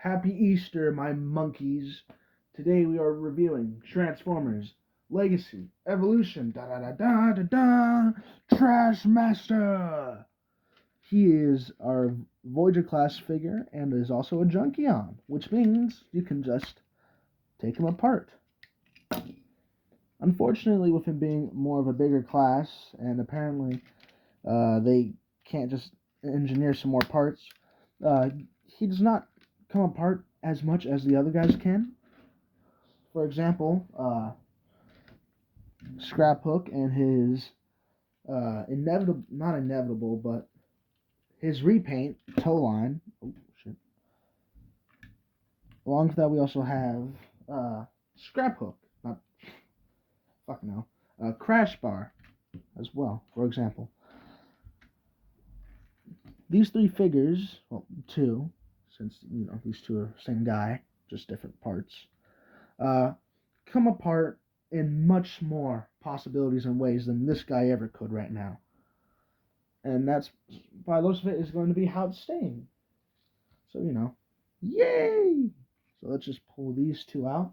Happy Easter, my monkeys. Today we are reviewing Transformers Legacy Evolution. Da da da da da da. Trashmaster. He is our Voyager class figure and is also a Junkion, which means you can just take him apart. Unfortunately, with him being more of a bigger class, and apparently they can't just engineer some more parts, he does not come apart as much as the other guys can. For example, Scraphook and his not inevitable, but his repaint tow line. Oh shit! Along with that, we also have Scraphook, not fucking no, Crash Bar as well. For example, these three figures, well, two, since these two are the same guy, just different parts, uh, come apart in much more possibilities and ways than this guy ever could right now. And that's, by the looks of it, is going to be how it's staying. So, yay! So let's just pull these two out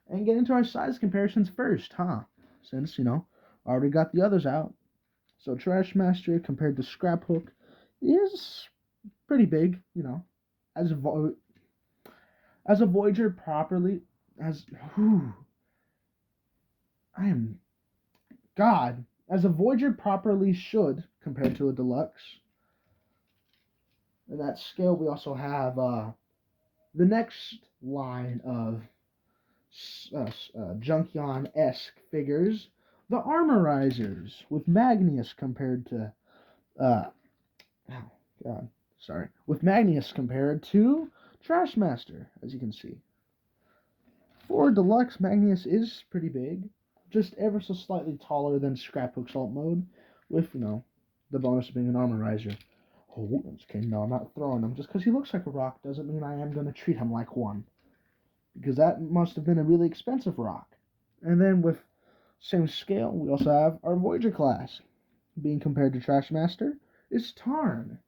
and get into our size comparisons first, huh? Since, already got the others out. So Trashmaster compared to Scraphook is pretty big, as a, as a Voyager properly, as, whew, I am, God, as a Voyager properly should, compared to a Deluxe. In that scale, we also have the next line of Junkion-esque figures, the Armorizers, with Magnus compared to, with Magnus compared to Trashmaster, as you can see. For Deluxe, Magnus is pretty big, just ever so slightly taller than Scraphook's alt mode, with, the bonus of being an Armorizer. Oh, okay, no, I'm not throwing him. Just because he looks like a rock doesn't mean I am going to treat him like one. Because that must have been a really expensive rock. And then with same scale, we also have our Voyager class. Being compared to Trashmaster is Tarn.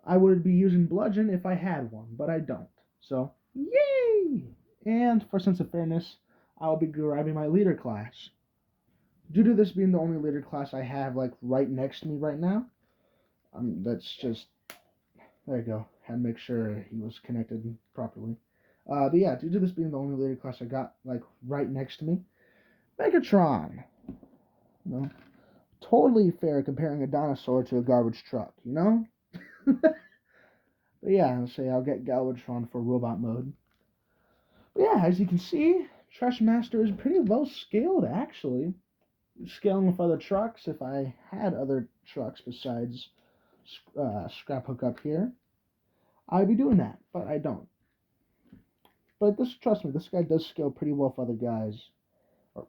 I would be using Bludgeon if I had one, but I don't. So, yay! And for sense of fairness, I'll be grabbing my leader class. Due to this being the only leader class I have right next to me right now, that's just, there you go. Had to make sure he was connected properly. But yeah, due to this being the only leader class I got right next to me, Megatron. Totally fair comparing a dinosaur to a garbage truck, But yeah, I'll say I'll get Galvatron for robot mode. But yeah, as you can see, Trashmaster is pretty low scaled actually. Scaling with other trucks, if I had other trucks besides Scraphook up here, I'd be doing that, but I don't. But trust me, this guy does scale pretty well for other guys, or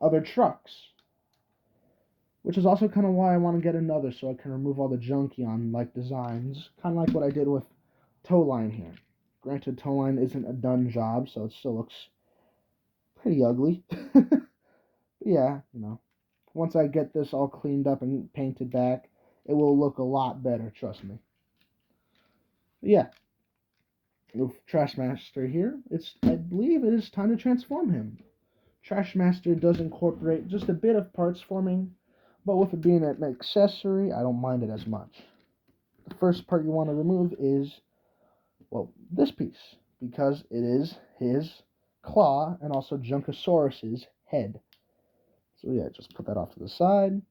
other trucks. Which is also kind of why I want to get another, so I can remove all the Junkion designs. Kind of like what I did with Towline here. Granted, Towline isn't a done job, so it still looks pretty ugly. But yeah, once I get this all cleaned up and painted back, it will look a lot better, trust me. But yeah, with Trashmaster here, I believe it is time to transform him. Trashmaster does incorporate just a bit of parts forming, but with it being an accessory, I don't mind it as much. The first part you want to remove is, well, this piece, because it is his claw and also Junkosaurus's head. So yeah, just put that off to the side.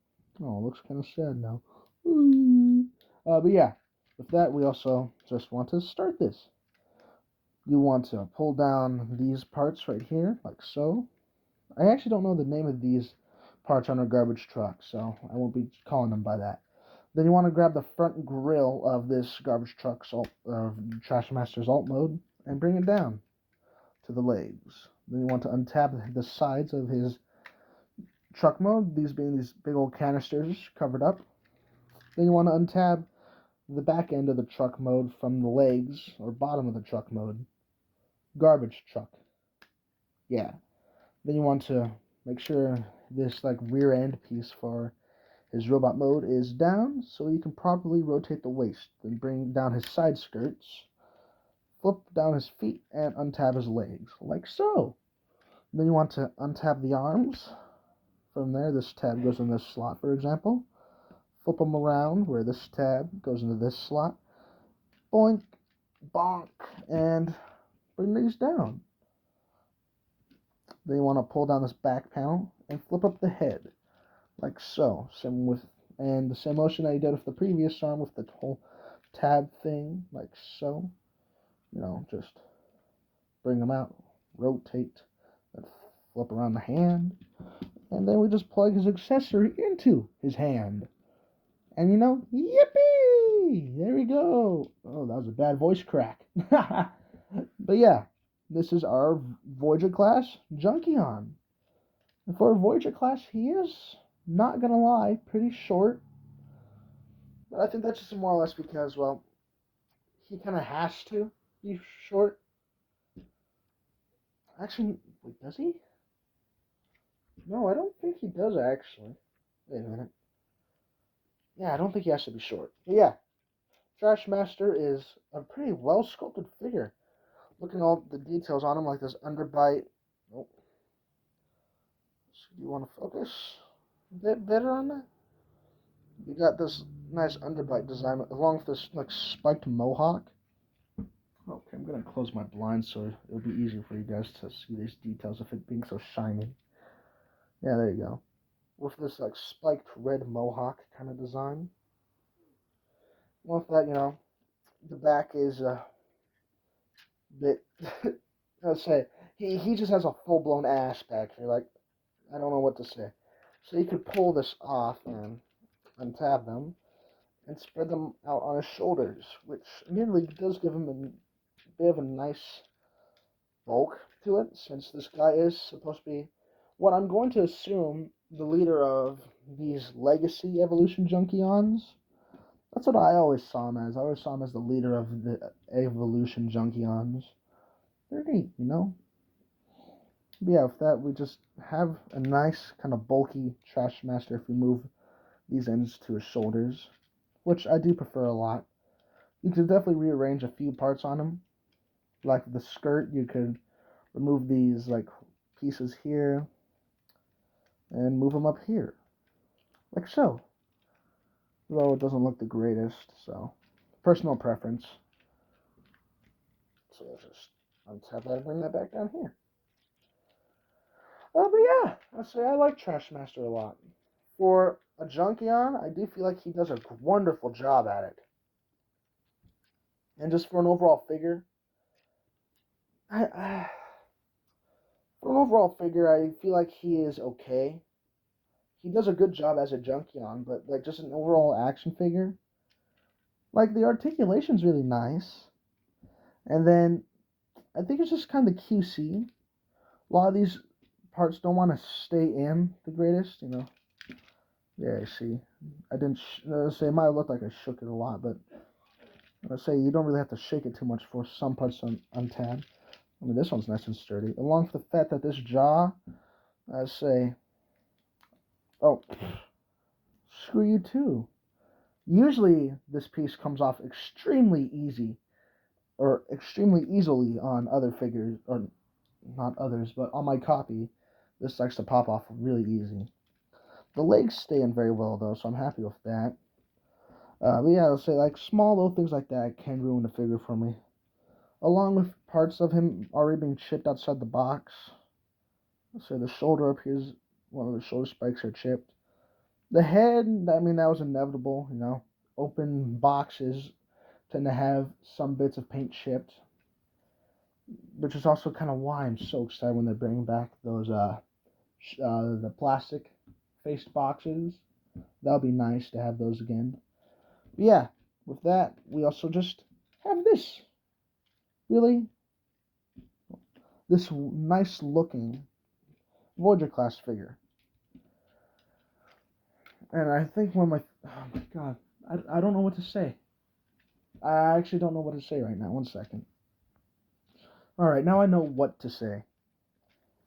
Oh, it looks kind of sad now. But yeah, with that, we also just want to start this. You want to pull down these parts right here, like so. I actually don't know the name of these parts on a garbage truck, so I won't be calling them by that. Then you want to grab the front grill of this garbage truck's Trashmaster's alt mode and bring it down to the legs. Then you want to untab the sides of his truck mode, these being these big old canisters covered up. Then you want to untab the back end of the truck mode from the legs, or bottom of the truck mode. Garbage truck. Yeah. Then you want to make sure this rear end piece for his robot mode is down, so you can properly rotate the waist. Then bring down his side skirts flip down his feet and untab his legs, like so. Then you want to untab the arms. From there, this tab goes in this slot, for example. Flip them around where this tab goes into this slot. Boink, bonk, and bring these down. Then you want to pull down this back panel and flip up the head, like so. And the same motion that you did with the previous arm with the whole tab thing, like so. Just bring them out, rotate, and flip around the hand, and then we just plug his accessory into his hand. And yippee! There we go. Oh, that was a bad voice crack. But yeah, this is our Voyager class Junkion. And for a Voyager class, he is, not gonna lie, pretty short. But I think that's just more or less because, well, he kind of has to be short. Actually, wait, does he? No, I don't think he does, actually. Wait a minute. Yeah, I don't think he has to be short. But yeah, Trashmaster is a pretty well-sculpted figure. Looking at all the details on him, like this underbite. Nope. So do you want to focus a bit better on that? You got this nice underbite design along with this like spiked mohawk. Okay, I'm gonna close my blinds so it'll be easier for you guys to see these details of it being so shiny. Yeah, there you go. With this like spiked red mohawk kind of design. With that, the back is a bit. Let's say he just has a full blown ass back here. Like, I don't know what to say. So you could pull this off and untab them and spread them out on his shoulders, which admittedly does give him a bit of a nice bulk to it, since this guy is supposed to be what I'm going to assume the leader of these legacy evolution Junkions. That's what I always saw him as. I always saw him as the leader of the evolution Junkions. They're neat, But yeah, with that, we just have a nice kind of bulky Trashmaster if we move these ends to his shoulders, which I do prefer a lot. You could definitely rearrange a few parts on him. Like the skirt, you could remove these like pieces here and move them up here, like so. Though it doesn't look the greatest, so personal preference. So let's just untap that and bring that back down here. But yeah, I'd say I like Trashmaster a lot. For a Junkion, I do feel like he does a wonderful job at it. And just for an overall figure, I feel like he is okay. He does a good job as a Junkion, but like just an overall action figure, like the articulation's really nice. And then I think it's just kind of QC. A lot of these parts don't want to stay in the greatest, Yeah, I see. I didn't say it might look like I shook it a lot, but I say you don't really have to shake it too much for some parts to untab. I mean, this one's nice and sturdy. Along with the fact that this jaw, I say, oh, screw you too. Usually, this piece comes off extremely easy, or extremely easily on other figures, or not others, but on my copy, this likes to pop off really easy. The legs stay in very well, though, so I'm happy with that. But yeah, I'll say, like, small little things like that can ruin the figure for me. Along with parts of him already being chipped outside the box. So the shoulder up here is, one of the shoulder spikes are chipped. The head, I mean, that was inevitable, Open boxes tend to have some bits of paint chipped. Which is also kind of why I'm so excited when they bring back those, the plastic faced boxes. That'll be nice to have those again. But yeah, with that, we also just have this. Really, this nice looking Voyager class figure. And I think oh my god, I don't know what to say. I actually don't know what to say right now. 1 second. Alright, now I know what to say.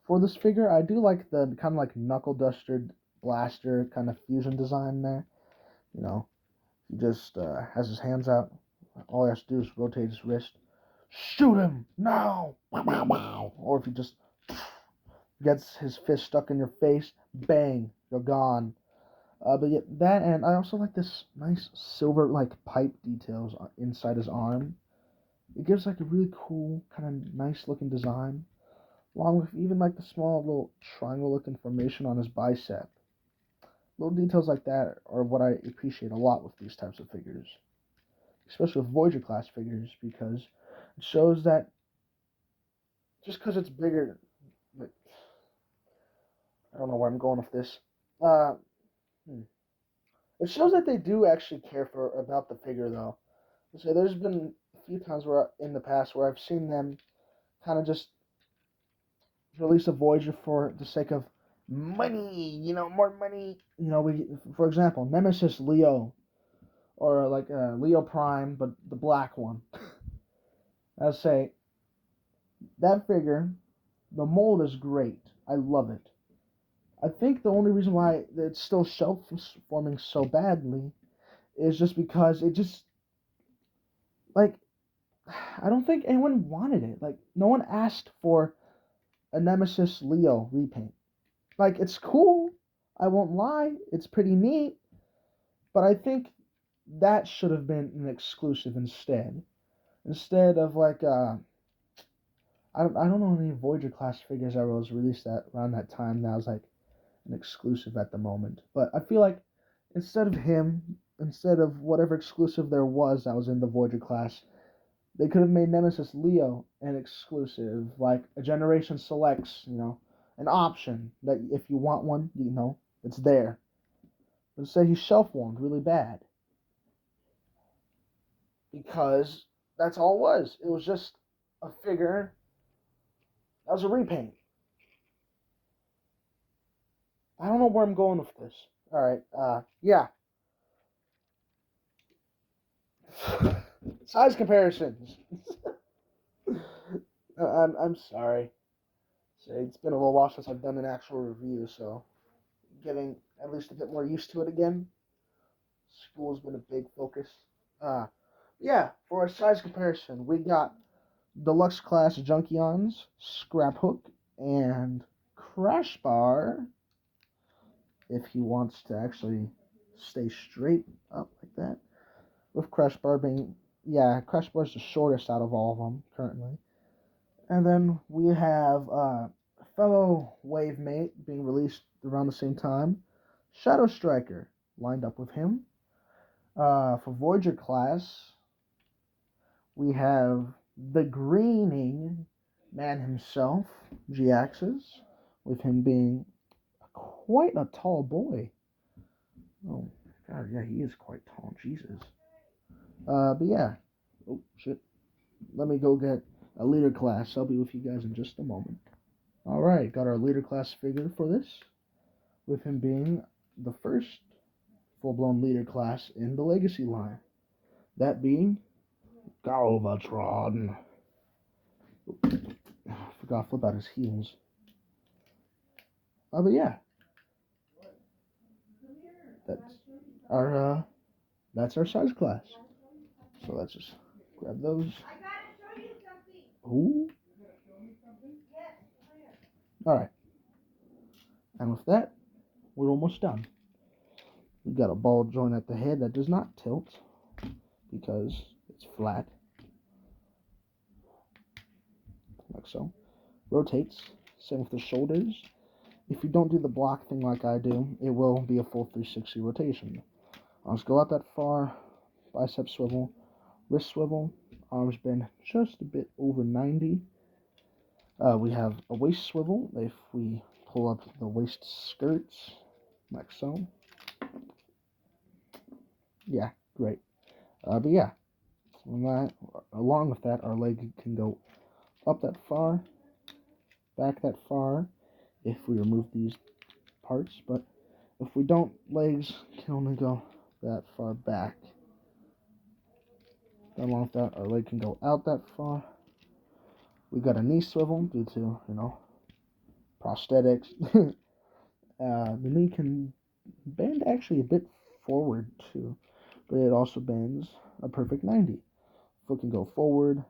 For this figure, I do like the kind of like knuckle duster blaster kind of fusion design there. He just has his hands out. All he has to do is rotate his wrist. shoot him now, or if he just gets his fist stuck in your face, bang, you're gone. But yeah, that, and I also like this nice silver like pipe details inside his arm. It gives like a really cool, kind of nice looking design, along with even like the small little triangle looking formation on his bicep. Little details like that are what I appreciate a lot with these types of figures, especially with Voyager class figures, because it shows that just because it's bigger, like, I don't know where I'm going with this. Uh, hmm. It shows that they do actually care for about the figure, though. So there's been a few times where in the past where I've seen them kind of just release a Voyager for the sake of money, more money. For example, Nemesis Leo, or like Leo Prime, but the black one. I'll say that figure, the mold is great. I love it. I think the only reason why it's still shelf forming so badly is just because it just like I don't think anyone wanted it. Like no one asked for a Nemesis Leo repaint. Like it's cool. I won't lie. It's pretty neat. But I think that should have been an exclusive instead. Instead of like I don't know any Voyager class figures that was released at around that time that was like an exclusive at the moment. But I feel like instead of him, instead of whatever exclusive there was that was in the Voyager class, they could have made Nemesis Leo an exclusive, like a Generation Selects, an option that if you want one, it's there. But instead, he's shelf warmed really bad because that's all it was. It was just a figure that was a repaint. I don't know where I'm going with this. All right, yeah. Size comparisons. I'm sorry. It's been a little while since I've done an actual review, so getting at least a bit more used to it again. School's been a big focus. Uh, yeah, for a size comparison, we got Deluxe Class Junkions, Scrap Hook, and Crash Bar, if he wants to actually stay straight up like that. With Crash Bar being, yeah, Crash Bar's the shortest out of all of them currently. And then we have fellow Wave Mate being released around the same time. Shadow Striker lined up with him. For Voyager class, we have the greening man himself, G-Axis, with him being quite a tall boy. Oh, God, yeah, he is quite tall. Jesus. But yeah. Oh, shit. Let me go get a leader class. I'll be with you guys in just a moment. Alright, got our leader class figure for this, with him being the first full-blown leader class in the Legacy line. That being Galvatron. I forgot to flip out his heels. But yeah, that's our that's our size class. So let's just grab those. Ooh. All right, and with that, we're almost done. We've got a ball joint at the head that does not tilt because it's flat, like so. Rotates. Same with the shoulders. If you don't do the block thing like I do, it will be a full 360 rotation. Arms go out that far, bicep swivel, wrist swivel, arms bend just a bit over 90. We have a waist swivel if we pull up the waist skirts, like so. Yeah, great. But yeah, along with that, our leg can go up that far, back that far, if we remove these parts, but if we don't, legs can only go that far back. Along with that, our leg can go out that far. We got a knee swivel due to, prosthetics. The knee can bend actually a bit forward too, but it also bends a perfect 90. Foot can go forward,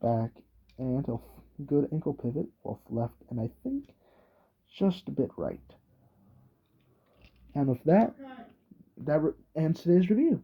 back, and a good ankle pivot off left, and I think just a bit right. And with that, ends today's review.